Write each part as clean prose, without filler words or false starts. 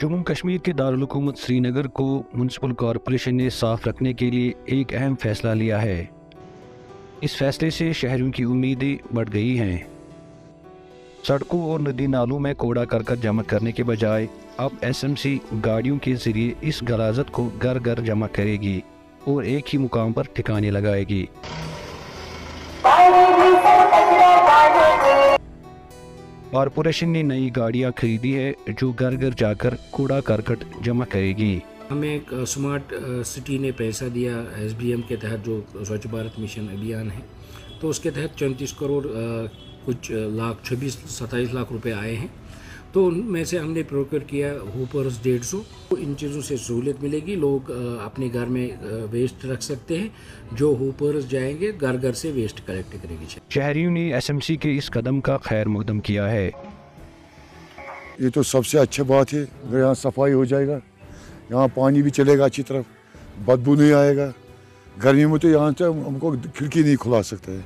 जम्मू कश्मीर के दारुल-हुकूमत श्रीनगर को municipal corporation ने साफ रखने के लिए एक अहम फैसला लिया है। इस फैसले से शहरियों की उम्मीदें बढ़ गई हैं। सड़कों और नदी नालों में कूड़ा करकट जमा करने के बजाय अब एसएमसी गाड़ियों के जरिए इस गलाजत को घर घर जमा करेगी और एक ही मुकाम पर ठिकाने लगाएगी। कॉरपोरेशन ने नई गाड़ियां खरीदी है जो घर घर जाकर कूड़ा करकट जमा करेगी। हमें एक स्मार्ट सिटी ने पैसा दिया एसबीएम के तहत, जो स्वच्छ भारत मिशन अभियान है, तो उसके तहत 34 करोड़ कुछ लाख 27 लाख रुपए आए हैं। तो उनमें से हमने प्रोक्योर किया हुपर्स 150। तो इन चीज़ों से सहूलियत मिलेगी, लोग अपने घर में वेस्ट रख सकते हैं। जो हुपर्स जाएंगे घर घर से वेस्ट कलेक्ट करेंगे। शहरियों ने एसएमसी के इस कदम का खैर मकदम किया है। ये तो सबसे अच्छी बात है। अगर यहाँ सफाई हो जाएगा, यहाँ पानी भी चलेगा अच्छी तरफ, बदबू नहीं आएगा। गर्मी में तो यहाँ से हमको खिड़की नहीं खुला सकते है,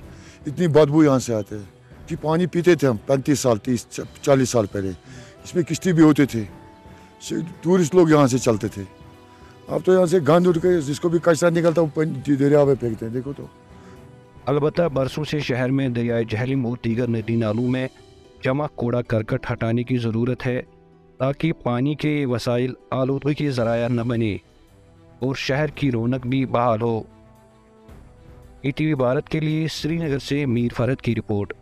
इतनी बदबू यहाँ से आते है। कि पानी पीते थे हम 35 साल 30-40 साल पहले, इसमें किश्ती भी होते थे, टूरिस्ट लोग यहाँ से चलते थे। अब तो यहाँ से गंद उठ के जिसको भी कचरा निकलता वो दरिया में फेंकते हैं। देखो तो अलबत्ता बरसों से शहर में दरियाए झेलम और दीगर नदी नालों में जमा कूड़ा करकट हटाने की ज़रूरत है ताकि पानी के वसाइल आलूदगी के ज़राया न बने और शहर की रौनक भी बहाल हो। ईटीवी भारत के लिए श्रीनगर से मीर फरहद की रिपोर्ट।